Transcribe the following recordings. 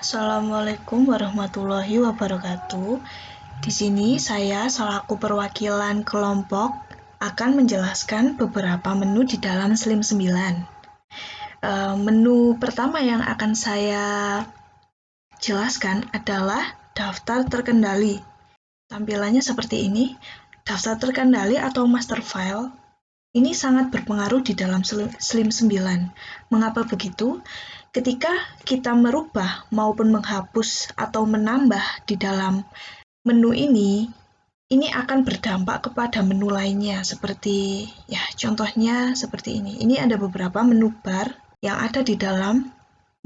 Assalamualaikum warahmatullahi wabarakatuh. Di sini saya selaku perwakilan kelompok akan menjelaskan beberapa menu di dalam Slim 9. Menu pertama yang akan saya jelaskan adalah daftar terkendali. Tampilannya seperti ini. Daftar terkendali atau master file ini sangat berpengaruh di dalam Slim 9. Mengapa begitu? Ketika kita merubah maupun menghapus atau menambah di dalam menu ini akan berdampak kepada menu lainnya seperti contohnya seperti ini. Ini ada beberapa menu bar yang ada di dalam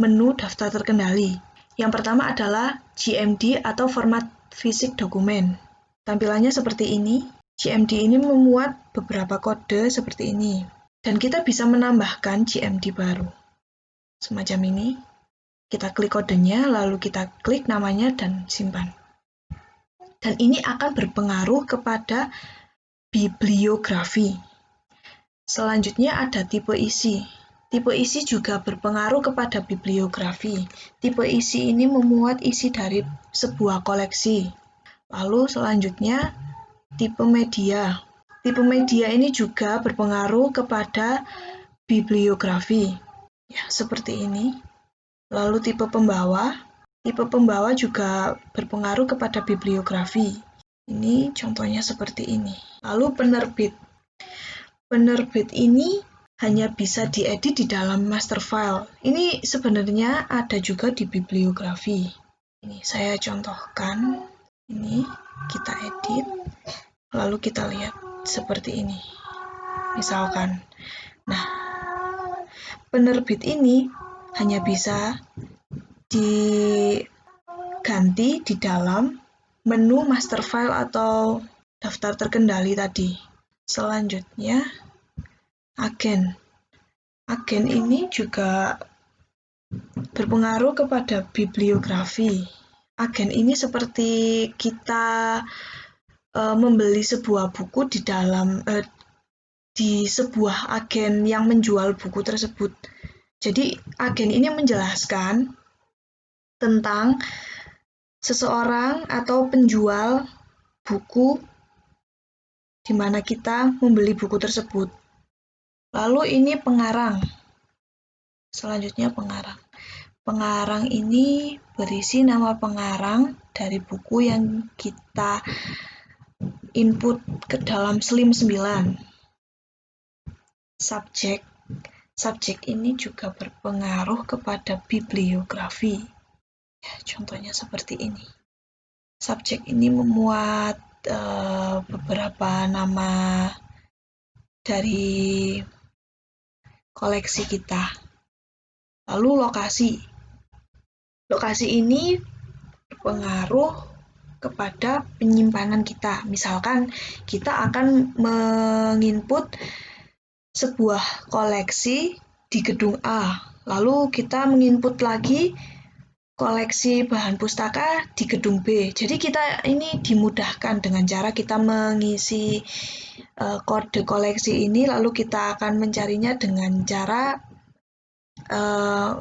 menu daftar terkendali. Yang pertama adalah GMD atau format fisik dokumen. Tampilannya seperti ini. GMD ini memuat beberapa kode seperti ini. Dan kita bisa menambahkan GMD baru. Semacam ini. Kita klik kodenya, lalu kita klik namanya dan simpan. Dan ini akan berpengaruh kepada bibliografi. Selanjutnya ada tipe isi. Tipe isi juga berpengaruh kepada bibliografi. Tipe isi ini memuat isi dari sebuah koleksi. Lalu selanjutnya tipe media. Tipe media ini juga berpengaruh kepada bibliografi. Seperti ini. Lalu tipe pembawa. Tipe pembawa juga berpengaruh kepada bibliografi. Ini contohnya seperti ini. Lalu penerbit. Penerbit ini hanya bisa diedit di dalam master file. Ini sebenarnya ada juga di bibliografi. Ini saya contohkan. Ini kita edit, lalu kita lihat seperti ini. Misalkan, penerbit ini hanya bisa diganti di dalam menu master file atau daftar terkendali tadi. Selanjutnya, agen. Agen ini juga berpengaruh kepada bibliografi. Agen ini seperti kita membeli sebuah buku di sebuah agen yang menjual buku tersebut. Jadi agen ini menjelaskan tentang seseorang atau penjual buku di mana kita membeli buku tersebut. Lalu ini pengarang. Selanjutnya pengarang. Pengarang ini berisi nama pengarang dari buku yang kita input ke dalam Slim 9. Subjek. Subjek ini juga berpengaruh kepada bibliografi. Contohnya seperti ini. Subjek ini memuat beberapa nama dari koleksi kita. Lalu lokasi. Lokasi ini berpengaruh kepada penyimpanan kita. Misalkan kita akan menginput sebuah koleksi di gedung A, lalu kita menginput lagi koleksi bahan pustaka di gedung B. Jadi kita ini dimudahkan dengan cara kita mengisi kode koleksi ini, lalu kita akan mencarinya dengan cara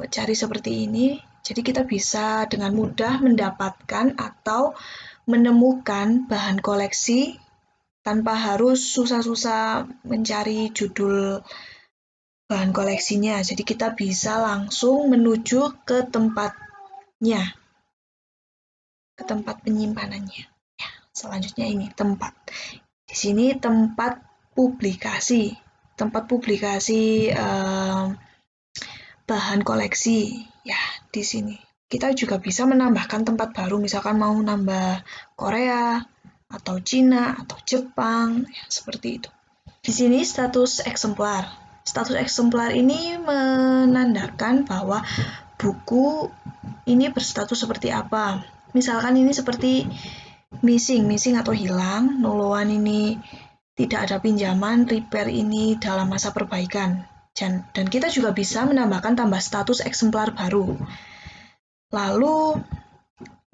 cari seperti ini. Jadi kita bisa dengan mudah mendapatkan atau menemukan bahan koleksi tanpa harus susah-susah mencari judul bahan koleksinya. Jadi kita bisa langsung menuju ke tempatnya, ke tempat penyimpanannya. Selanjutnya ini tempat. Di sini tempat publikasi. Tempat publikasi bahan koleksi. Di sini. Kita juga bisa menambahkan tempat baru, misalkan mau nambah Korea, atau Cina, atau Jepang, seperti itu. Di sini status eksemplar. Status eksemplar ini menandakan bahwa buku ini berstatus seperti apa. Misalkan ini seperti missing atau hilang, noloan ini tidak ada pinjaman, repair ini dalam masa perbaikan. Dan kita juga bisa menambahkan tambah status eksemplar baru. Lalu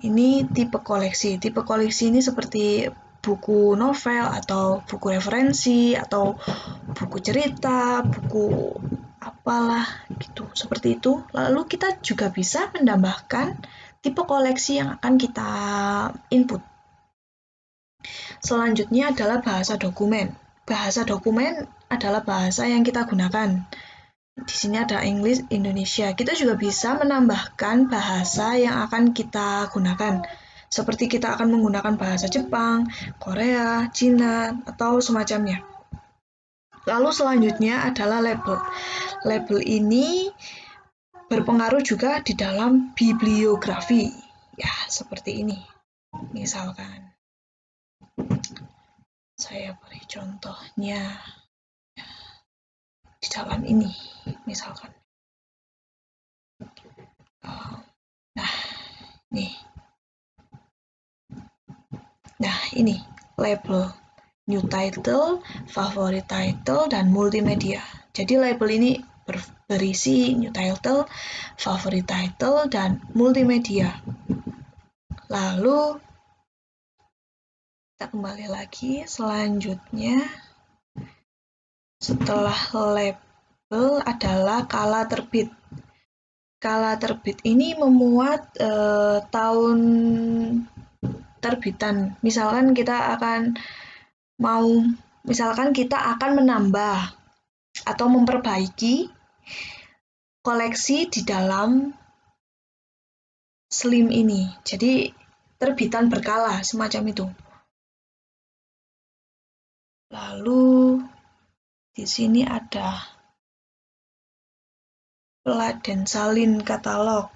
ini tipe koleksi. Tipe koleksi ini seperti buku novel atau buku referensi atau buku cerita, buku apalah gitu, seperti itu. Lalu kita juga bisa menambahkan tipe koleksi yang akan kita input. Selanjutnya adalah bahasa dokumen. Bahasa dokumen adalah bahasa yang kita gunakan. Di sini ada English, Indonesia. Kita juga bisa menambahkan bahasa yang akan kita gunakan. Seperti kita akan menggunakan bahasa Jepang, Korea, Cina, atau semacamnya. Lalu selanjutnya adalah label. Label ini berpengaruh juga di dalam bibliografi. Ya, seperti ini. Misalkan saya beri contohnya di dalam ini, misalkan. Nah, nih. Nah, ini label new title, favorite title, dan multimedia. Jadi label ini berisi new title, favorite title, dan multimedia. Lalu kita kembali lagi, selanjutnya setelah label adalah kala terbit. Kala terbit ini memuat tahun terbitan. Misalkan kita akan menambah atau memperbaiki koleksi di dalam slim ini. Jadi terbitan berkala semacam itu. Lalu di sini ada plat dan salin katalog.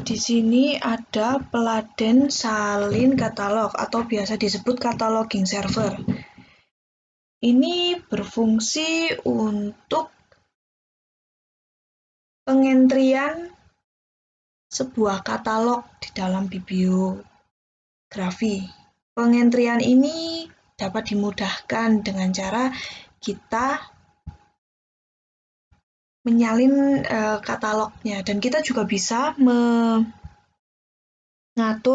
Di sini ada peladen salin katalog atau biasa disebut cataloging server. Ini berfungsi untuk pengentrian sebuah katalog di dalam bibliografi. Pengentrian ini dapat dimudahkan dengan cara kita menyalin katalognya, dan kita juga bisa mengatur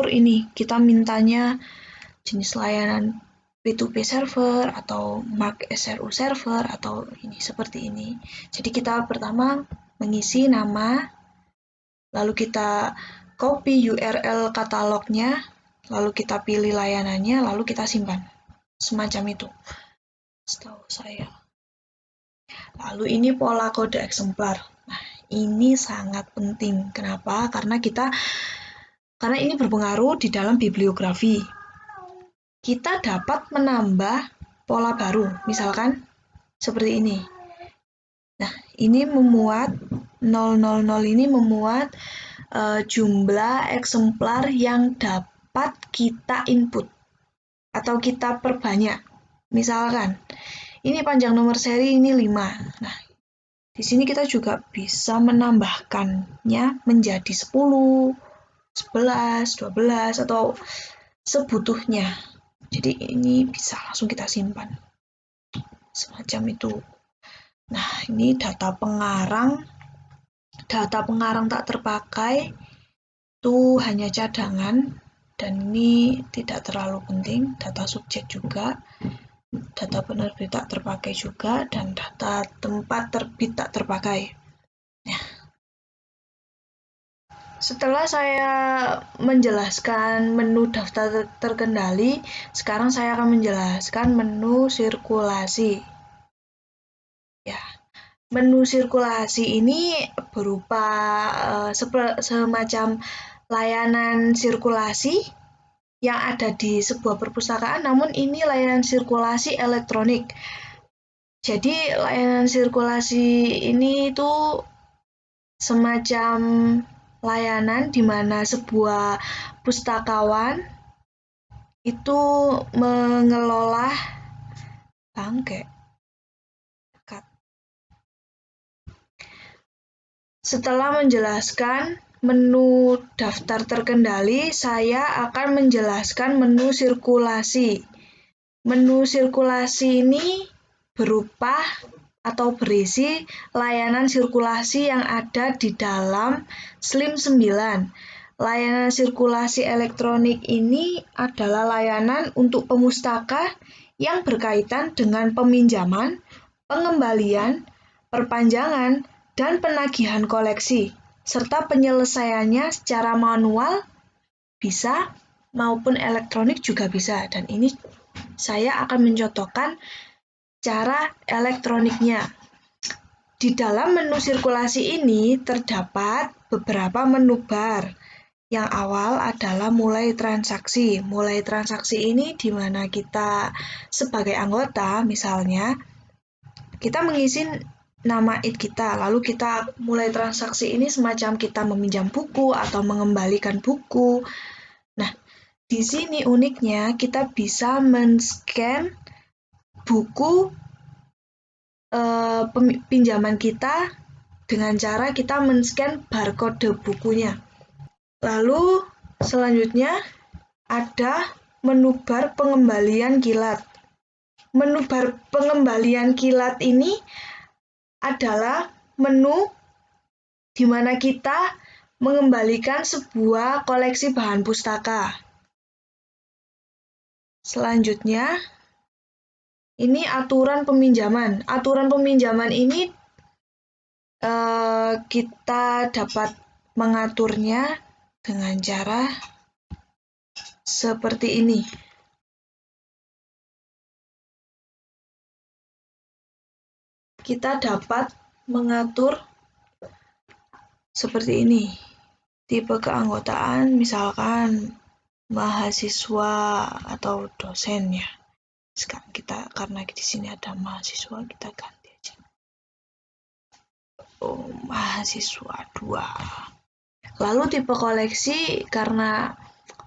ini, kita mintanya jenis layanan P2P server atau Mark SRU server atau ini seperti ini. Jadi kita pertama mengisi nama, lalu kita copy URL katalognya, lalu kita pilih layanannya, lalu kita simpan. Semacam itu, setahu saya. Lalu ini pola kode eksemplar. Nah, ini sangat penting. Kenapa? Karena ini berpengaruh di dalam bibliografi. Kita dapat menambah pola baru, misalkan seperti ini. Nah, ini memuat 000 ini memuat jumlah eksemplar yang dapat kita input atau kita perbanyak. Misalkan, ini panjang nomor seri ini 5. Nah, di sini kita juga bisa menambahkannya menjadi 10, 11, 12, atau sebutuhnya. Jadi ini bisa langsung kita simpan. Semacam itu. Nah, ini data pengarang. Data pengarang tak terpakai itu hanya cadangan, dan ini tidak terlalu penting. Data subjek juga, data penerbit tak terpakai juga, dan data tempat terbit tak terpakai. Ya. Setelah saya menjelaskan menu daftar terkendali, sekarang saya akan menjelaskan menu sirkulasi. Ya, menu sirkulasi ini berupa semacam layanan sirkulasi yang ada di sebuah perpustakaan, namun ini layanan sirkulasi elektronik. Jadi layanan sirkulasi ini itu semacam layanan di mana sebuah pustakawan itu mengelola bangke. Setelah menjelaskan menu daftar terkendali, saya akan menjelaskan menu sirkulasi. Menu sirkulasi ini berupa atau berisi layanan sirkulasi yang ada di dalam Slim 9. Layanan sirkulasi elektronik ini adalah layanan untuk pemustaka yang berkaitan dengan peminjaman, pengembalian, perpanjangan, dan penagihan koleksi, serta penyelesaiannya secara manual bisa maupun elektronik juga bisa. Dan ini saya akan mencontohkan cara elektroniknya. Di dalam menu sirkulasi ini terdapat beberapa menu bar. Yang awal adalah mulai transaksi. Mulai transaksi ini di mana kita sebagai anggota, misalnya, kita mengisi nama ID kita, lalu kita mulai transaksi ini semacam kita meminjam buku atau mengembalikan buku. Nah, di sini uniknya kita bisa men-scan buku pinjaman kita dengan cara kita men-scan barcode bukunya. Lalu selanjutnya ada menu bar pengembalian kilat. Menu bar pengembalian kilat ini adalah menu di mana kita mengembalikan sebuah koleksi bahan pustaka. Selanjutnya, ini aturan peminjaman. Aturan peminjaman ini kita dapat mengaturnya dengan cara seperti ini. Kita dapat mengatur seperti ini. Tipe keanggotaan misalkan mahasiswa atau dosen ya. Sekarang kita karena di sini ada mahasiswa, kita ganti aja. Mahasiswa 2. Lalu tipe koleksi karena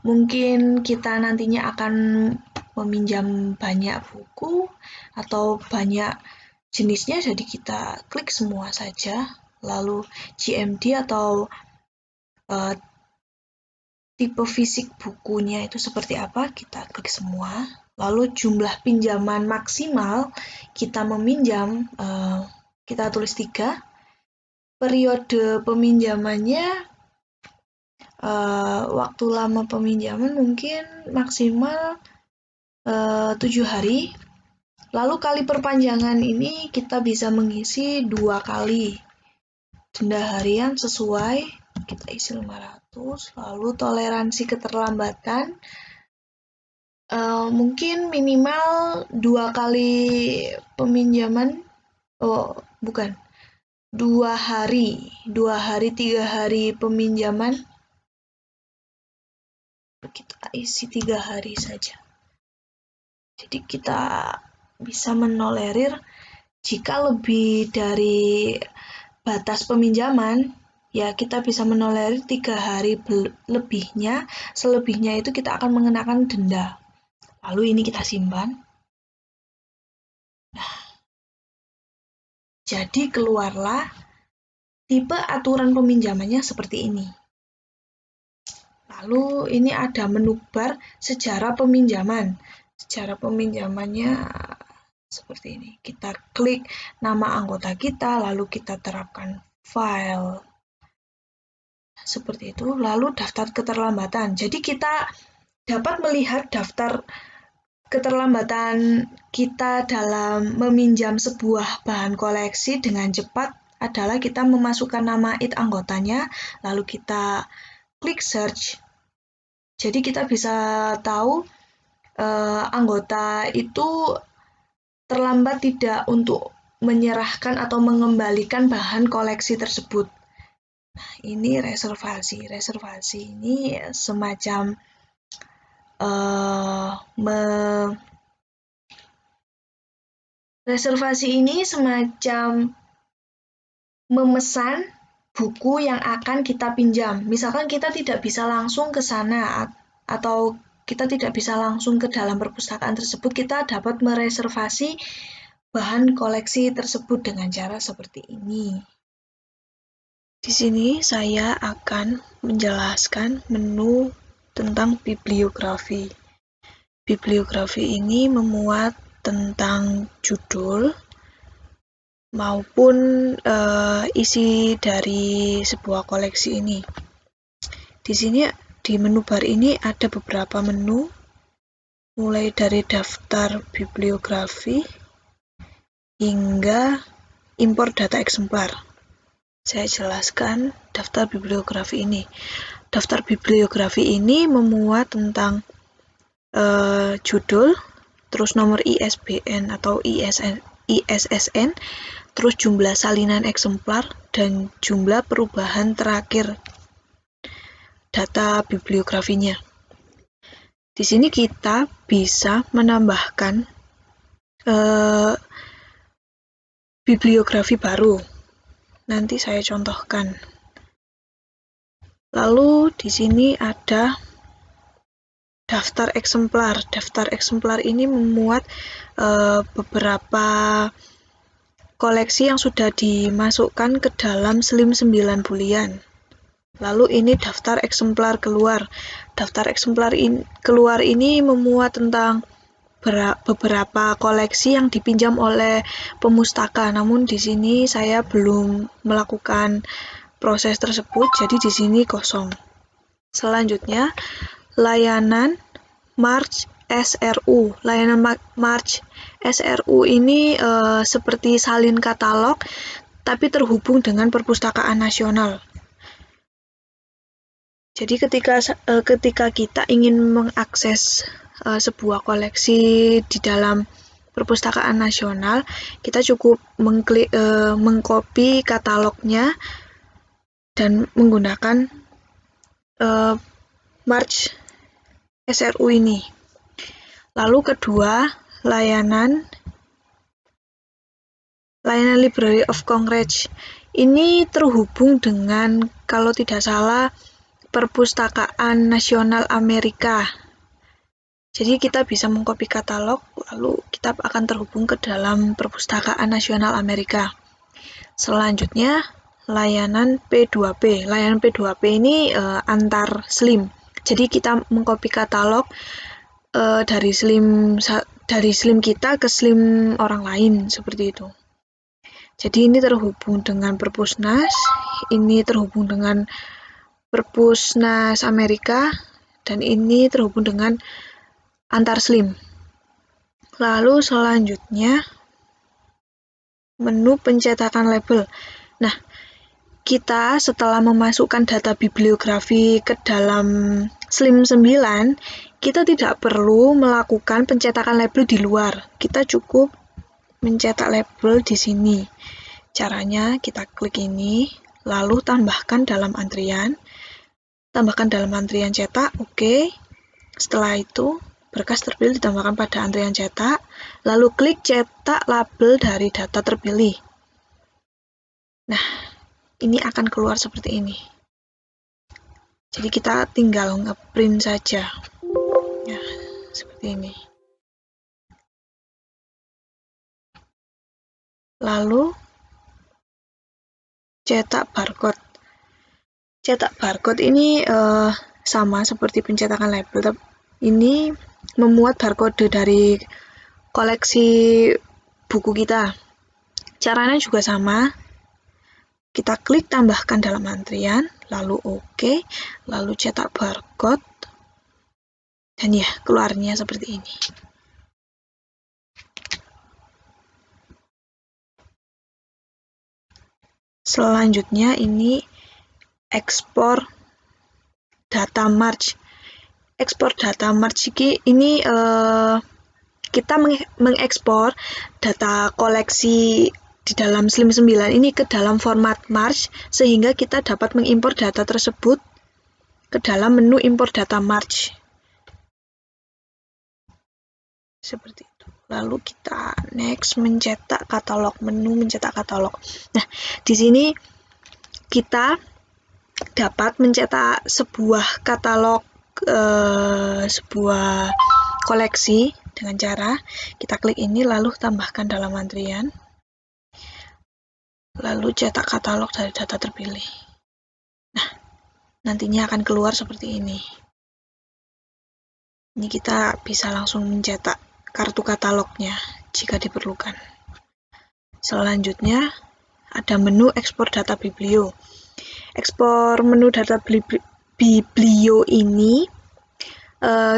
mungkin kita nantinya akan meminjam banyak buku atau banyak jenisnya, jadi kita klik semua saja. Lalu GMD atau tipe fisik bukunya itu seperti apa, kita klik semua. Lalu jumlah pinjaman maksimal kita meminjam, kita tulis 3. Periode peminjamannya, waktu lama peminjaman mungkin maksimal 7 hari. Lalu kali perpanjangan ini kita bisa mengisi 2 kali. Denda harian sesuai, kita isi 500. Lalu toleransi keterlambatan, mungkin minimal 2 kali peminjaman, 2 hari, 3 hari peminjaman, kita isi 3 hari saja. Jadi kita bisa menolerir jika lebih dari batas peminjaman, ya kita bisa menolerir 3 hari lebihnya, selebihnya itu kita akan mengenakan denda. Lalu ini kita simpan. Nah, jadi keluarlah tipe aturan peminjamannya seperti ini. Lalu ini ada menu bar sejarah peminjaman. Sejarah peminjamannya seperti ini. Kita klik nama anggota kita, lalu kita terapkan file. Seperti itu. Lalu daftar keterlambatan. Jadi kita dapat melihat daftar keterlambatan kita dalam meminjam sebuah bahan koleksi dengan cepat adalah kita memasukkan nama ID anggotanya, lalu kita klik search. Jadi kita bisa tahu anggota itu terlambat tidak untuk menyerahkan atau mengembalikan bahan koleksi tersebut. Nah, ini reservasi. Reservasi ini semacam reservasi ini semacam memesan buku yang akan kita pinjam. Misalkan kita tidak bisa langsung ke sana atau kita tidak bisa langsung ke dalam perpustakaan tersebut, kita dapat mereservasi bahan koleksi tersebut dengan cara seperti ini. Di sini saya akan menjelaskan menu tentang bibliografi. Bibliografi ini memuat tentang judul maupun isi dari sebuah koleksi ini. Di sini di menu bar ini ada beberapa menu mulai dari daftar bibliografi hingga impor data eksemplar. Saya jelaskan daftar bibliografi ini. Daftar bibliografi ini memuat tentang judul, terus nomor ISBN atau ISSN, terus jumlah salinan eksemplar, dan jumlah perubahan terakhir data bibliografinya. Di sini kita bisa menambahkan bibliografi baru. Nanti saya contohkan. Lalu di sini ada daftar eksemplar. Daftar eksemplar ini memuat beberapa koleksi yang sudah dimasukkan ke dalam SLIM 9 bulian. Lalu ini daftar eksemplar keluar. Daftar eksemplar keluar ini memuat tentang beberapa koleksi yang dipinjam oleh pemustaka. Namun di sini saya belum melakukan proses tersebut, jadi di sini kosong. Selanjutnya, layanan March SRU. Layanan March SRU ini seperti salin katalog, tapi terhubung dengan perpustakaan nasional. Jadi ketika kita ingin mengakses sebuah koleksi di dalam perpustakaan nasional, kita cukup mengcopy katalognya dan menggunakan March SRU ini. Lalu kedua, layanan Library of Congress. Ini terhubung dengan, kalau tidak salah, Perpustakaan Nasional Amerika. Jadi kita bisa mengcopy katalog, lalu kita akan terhubung ke dalam Perpustakaan Nasional Amerika. Selanjutnya, layanan P2P. Layanan P2P ini antar SLIM. Jadi kita mengcopy katalog dari SLIM kita ke SLIM orang lain, seperti itu. Jadi ini terhubung dengan Perpusnas, ini terhubung dengan Perpusnas Amerika, dan ini terhubung dengan antar SLIM. Lalu selanjutnya, menu pencetakan label. Nah, kita setelah memasukkan data bibliografi ke dalam SLIM 9, kita tidak perlu melakukan pencetakan label di luar. Kita cukup mencetak label di sini. Caranya kita klik ini, lalu tambahkan dalam antrian cetak, oke. Setelah itu, berkas terpilih ditambahkan pada antrian cetak, lalu klik cetak label dari data terpilih. Nah, ini akan keluar seperti ini. Jadi kita tinggal ngeprint saja. Ya, seperti ini. Lalu, cetak barcode. Cetak barcode ini sama seperti pencetakan label. Ini memuat barcode dari koleksi buku kita. Caranya juga sama. Kita klik tambahkan dalam antrian, lalu oke, lalu cetak barcode, dan ya, keluarnya seperti ini. Selanjutnya ini ekspor data March. Ekspor data March ini kita mengekspor data koleksi di dalam SLIM 9 ini ke dalam format March, sehingga kita dapat mengimpor data tersebut ke dalam menu impor data March. Seperti itu. Lalu kita next mencetak katalog, menu mencetak katalog. Nah, di sini kita dapat mencetak sebuah katalog, sebuah koleksi dengan cara kita klik ini, lalu tambahkan dalam antrian, lalu cetak katalog dari data terpilih. Nah, nantinya akan keluar seperti ini. Ini kita bisa langsung mencetak kartu katalognya jika diperlukan. Selanjutnya, ada menu ekspor data biblio. Ekspor menu data biblio ini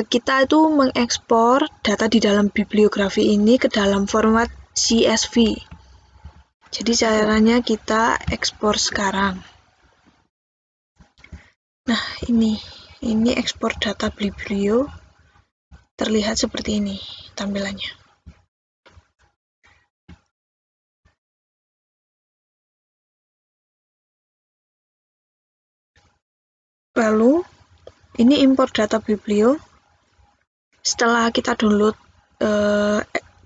kita itu mengekspor data di dalam bibliografi ini ke dalam format CSV. Jadi caranya kita ekspor sekarang. Nah, ini ekspor data biblio, terlihat seperti ini tampilannya. Lalu, ini impor data biblio. Setelah kita download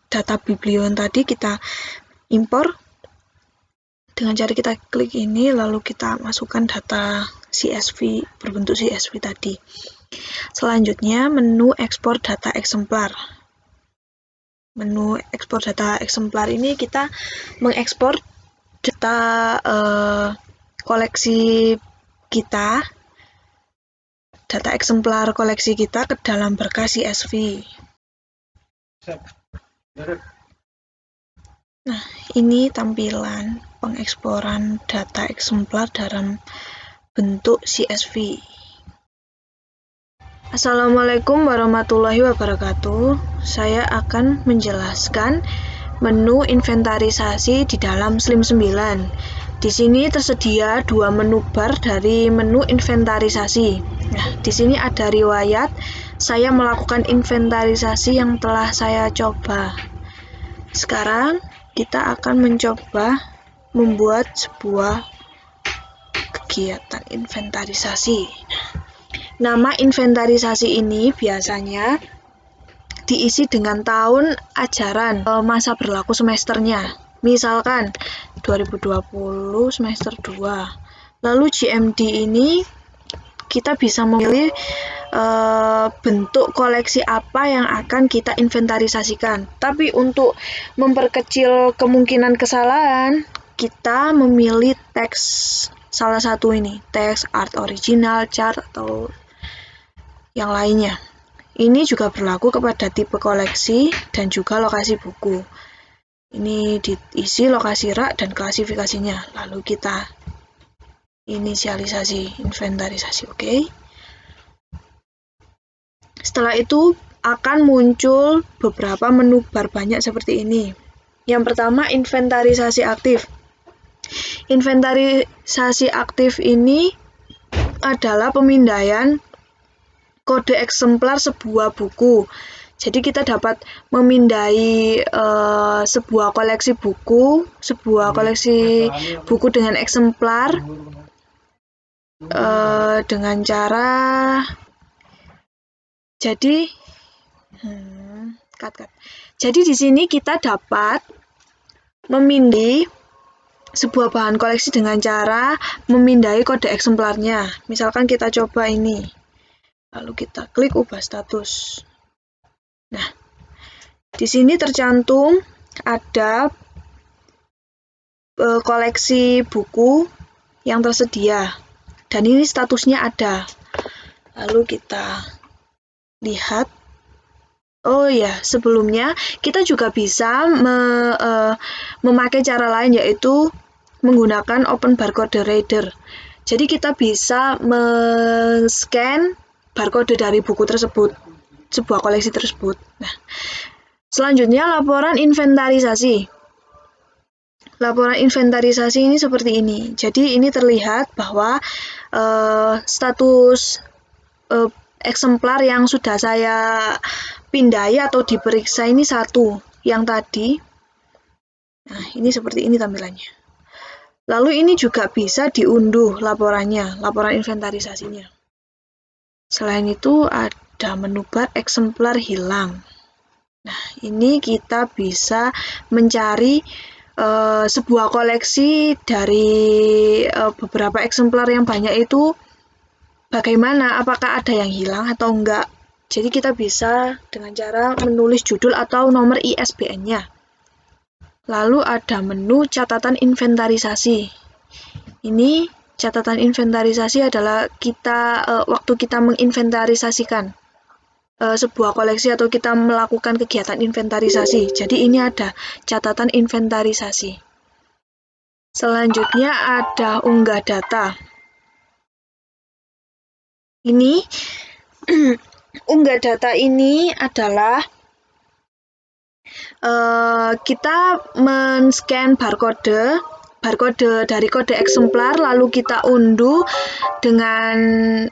data biblio yang tadi, kita impor. Dengan cara kita klik ini, lalu kita masukkan data CSV, berbentuk CSV tadi. Selanjutnya, menu ekspor data eksemplar. Menu ekspor data eksemplar ini kita mengekspor data koleksi kita, data eksemplar koleksi kita ke dalam berkas CSV. Nah, ini tampilan pengeksporan data eksemplar dalam bentuk CSV. Assalamualaikum warahmatullahi wabarakatuh. Saya akan menjelaskan menu inventarisasi di dalam SLIM 9. Di sini tersedia dua menu bar dari menu inventarisasi. Nah, di sini ada riwayat saya melakukan inventarisasi yang telah saya coba. Sekarang kita akan mencoba membuat sebuah kegiatan inventarisasi. Nama inventarisasi ini biasanya diisi dengan tahun ajaran, masa berlaku semesternya. Misalkan 2020 semester 2. Lalu GMD ini kita bisa memilih bentuk koleksi apa yang akan kita inventarisasikan. Tapi untuk memperkecil kemungkinan kesalahan, kita memilih teks salah satu ini, teks, art original, chart, atau yang lainnya. Ini juga berlaku kepada tipe koleksi dan juga lokasi buku. Ini diisi lokasi rak dan klasifikasinya. Lalu kita inisialisasi inventarisasi, oke? Setelah itu akan muncul beberapa menu bar banyak seperti ini. Yang pertama, inventarisasi aktif. Inventarisasi aktif ini adalah pemindaian kode eksemplar sebuah buku. Jadi kita dapat memindai sebuah koleksi buku dengan eksemplar dengan cara Jadi di sini kita dapat memindai sebuah bahan koleksi dengan cara memindai kode eksemplarnya. Misalkan kita coba ini. Lalu kita klik ubah status. Nah, di sini tercantum ada koleksi buku yang tersedia. Dan ini statusnya ada. Lalu kita lihat. Oh ya, sebelumnya kita juga bisa memakai cara lain, yaitu menggunakan Open Barcode Reader. Jadi kita bisa men-scan barcode dari buku tersebut, sebuah koleksi tersebut. Nah, selanjutnya laporan inventarisasi. Laporan inventarisasi ini seperti ini. Jadi ini terlihat bahwa status eksemplar yang sudah saya pindai atau diperiksa ini satu, yang tadi. Nah, ini seperti ini tampilannya. Lalu ini juga bisa diunduh laporannya, laporan inventarisasinya. Selain itu ada menu bar eksemplar hilang. Nah, ini kita bisa mencari sebuah koleksi dari beberapa eksemplar yang banyak itu bagaimana, apakah ada yang hilang atau enggak. Jadi kita bisa dengan cara menulis judul atau nomor ISBN-nya. Lalu ada menu catatan inventarisasi. Ini catatan inventarisasi adalah waktu kita menginventarisasikan sebuah koleksi atau kita melakukan kegiatan inventarisasi. Jadi ini ada catatan inventarisasi. Selanjutnya ada unggah data. Ini unggah data ini adalah kita men-scan barcode dari kode eksemplar, lalu kita unduh dengan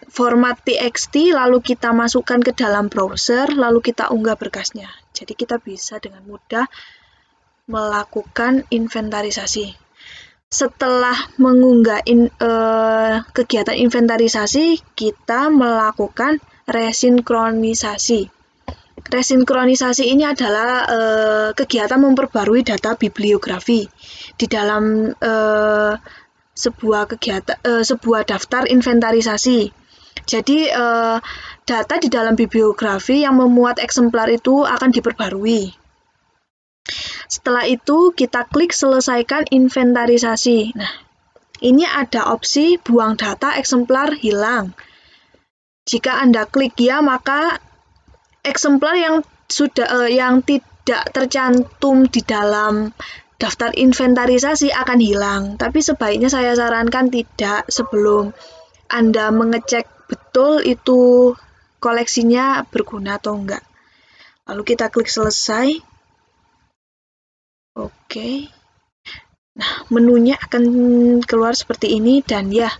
format txt, lalu kita masukkan ke dalam browser, lalu kita unggah berkasnya. Jadi kita bisa dengan mudah melakukan inventarisasi. Setelah mengunggah kegiatan inventarisasi, kita melakukan resinkronisasi. Resinkronisasi ini adalah kegiatan memperbarui data bibliografi di dalam sebuah daftar inventarisasi. Jadi data di dalam bibliografi yang memuat eksemplar itu akan diperbarui. Setelah itu kita klik selesaikan inventarisasi. Nah, ini ada opsi buang data eksemplar hilang. Jika Anda klik ya, maka eksemplar yang tidak tercantum di dalam daftar inventarisasi akan hilang. Tapi sebaiknya saya sarankan tidak, sebelum Anda mengecek betul itu koleksinya berguna atau enggak. Lalu kita klik selesai. Oke. Nah, menunya akan keluar seperti ini, dan ya,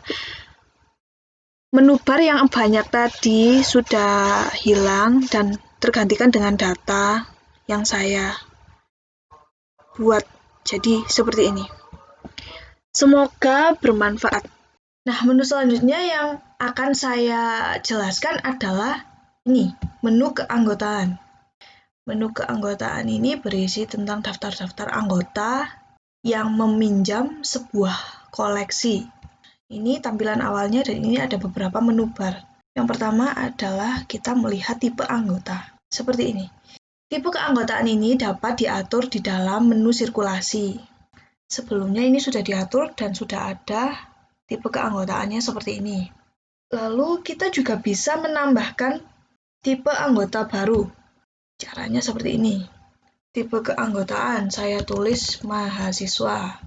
menu bar yang banyak tadi sudah hilang dan tergantikan dengan data yang saya buat. Jadi seperti ini. Semoga bermanfaat. Nah, menu selanjutnya yang akan saya jelaskan adalah ini, menu keanggotaan. Menu keanggotaan ini berisi tentang daftar-daftar anggota yang meminjam sebuah koleksi. Ini tampilan awalnya, dan ini ada beberapa menu bar. Yang pertama adalah kita melihat tipe anggota. Seperti ini. Tipe keanggotaan ini dapat diatur di dalam menu sirkulasi. Sebelumnya ini sudah diatur dan sudah ada tipe keanggotaannya seperti ini. Lalu kita juga bisa menambahkan tipe anggota baru. Caranya seperti ini. Tipe keanggotaan saya tulis mahasiswa.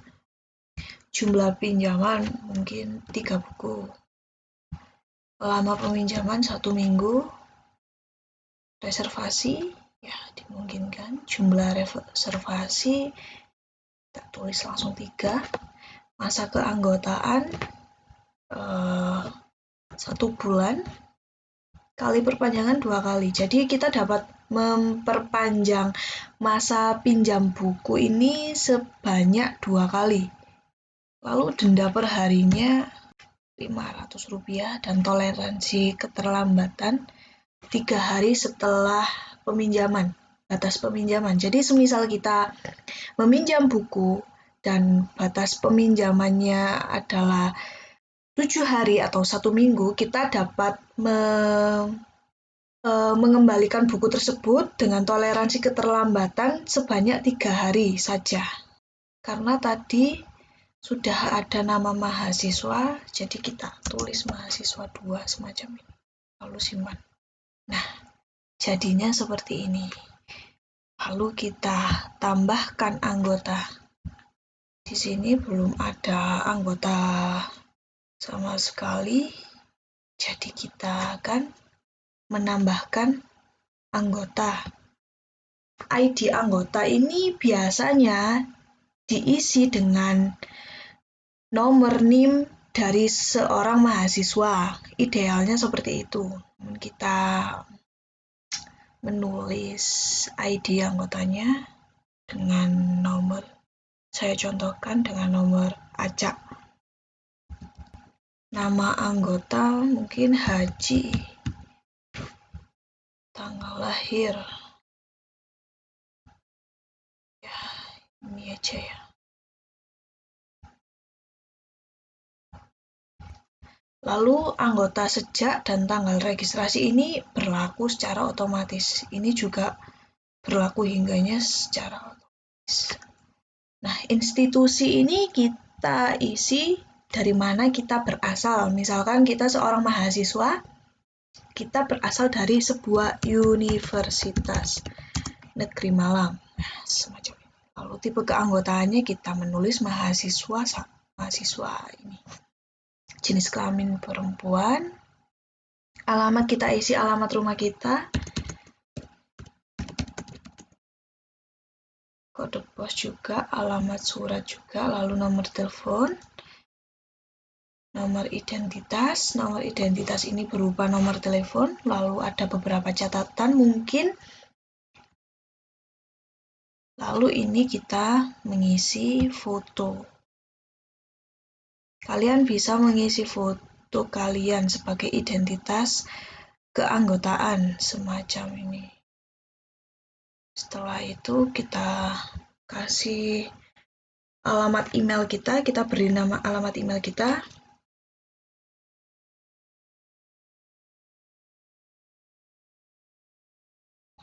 Jumlah pinjaman mungkin 3 buku. Lama peminjaman 1 minggu. Reservasi ya dimungkinkan. Jumlah reservasi kita tulis langsung 3. Masa keanggotaan 1 bulan. Kali perpanjangan 2 kali. Jadi kita dapat memperpanjang masa pinjam buku ini sebanyak 2 kali. Lalu denda per harinya Rp500 dan toleransi keterlambatan 3 hari setelah peminjaman, batas peminjaman. Jadi semisal kita meminjam buku dan batas peminjamannya adalah 7 hari atau 1 minggu, kita dapat mengembalikan buku tersebut dengan toleransi keterlambatan sebanyak 3 hari saja. Karena tadi sudah ada nama mahasiswa, jadi kita tulis mahasiswa 2 semacam ini. Lalu simpan. Nah, jadinya seperti ini. Lalu kita tambahkan anggota. Di sini belum ada anggota sama sekali, jadi kita akan menambahkan anggota. ID anggota ini biasanya diisi dengan nomor NIM dari seorang mahasiswa. Idealnya seperti itu. Kita menulis ID anggotanya dengan nomor, saya contohkan dengan nomor acak. Nama anggota mungkin Haji. Tanggal lahir. Ya, ini aja ya. Lalu anggota sejak dan tanggal registrasi ini berlaku secara otomatis. Ini juga berlaku hingganya secara otomatis. Nah, institusi ini kita isi dari mana kita berasal. Misalkan kita seorang mahasiswa, kita berasal dari sebuah universitas negeri Malang. Nah, semacam ini. Lalu tipe keanggotaannya kita menulis mahasiswa ini. Jenis kelamin perempuan, alamat kita isi alamat rumah kita, kode pos juga, alamat surat juga, lalu nomor telepon, nomor identitas. Nomor identitas ini berupa nomor telepon, lalu ada beberapa catatan mungkin. Lalu ini kita mengisi foto. Kalian bisa mengisi foto kalian sebagai identitas keanggotaan semacam ini. Setelah itu kita kasih alamat email kita beri nama alamat email kita.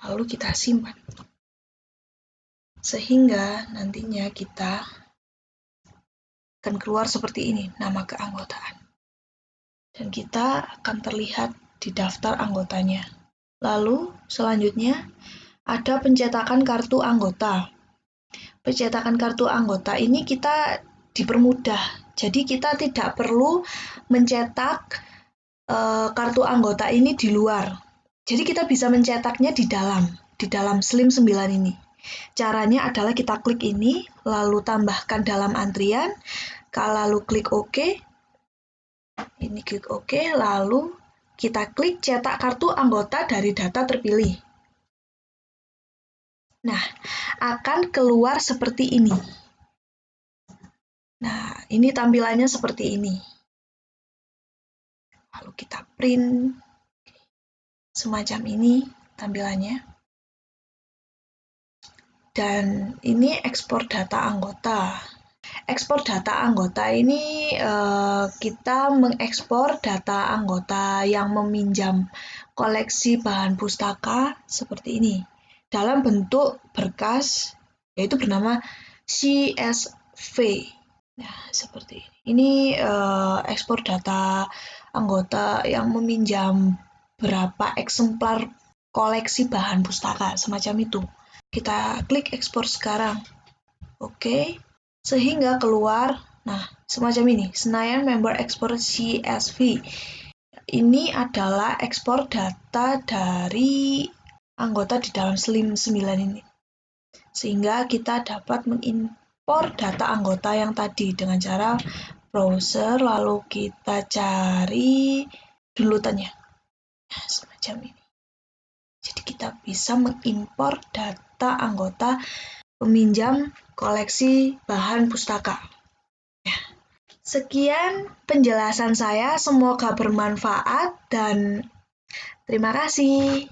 Lalu kita simpan. Sehingga nantinya kita akan keluar seperti ini, nama keanggotaan. Dan kita akan terlihat di daftar anggotanya. Lalu selanjutnya ada pencetakan kartu anggota. Pencetakan kartu anggota ini kita dipermudah. Jadi kita tidak perlu mencetak kartu anggota ini di luar. Jadi kita bisa mencetaknya di dalam Slim 9 ini. Caranya adalah kita klik ini, lalu tambahkan dalam antrian, lalu klik OK. Ini klik OK, lalu kita klik cetak kartu anggota dari data terpilih. Nah, akan keluar seperti ini. Nah, ini tampilannya seperti ini. Lalu kita print. Semacam ini tampilannya. Dan ini ekspor data anggota. Ekspor data anggota ini kita mengekspor data anggota yang meminjam koleksi bahan pustaka seperti ini dalam bentuk berkas, yaitu bernama CSV. Nah, seperti ini. Ini ekspor data anggota yang meminjam berapa eksemplar koleksi bahan pustaka, semacam itu. Kita klik ekspor sekarang. Oke. Sehingga keluar, nah, semacam ini, Senayan Member Export CSV. Ini adalah ekspor data dari anggota di dalam Slim 9 ini. Sehingga kita dapat mengimpor data anggota yang tadi dengan cara browser, lalu kita cari downloadannya. Nah, semacam ini. Jadi kita bisa mengimpor data anggota peminjam koleksi bahan pustaka. Ya. Sekian penjelasan saya, semoga bermanfaat dan terima kasih.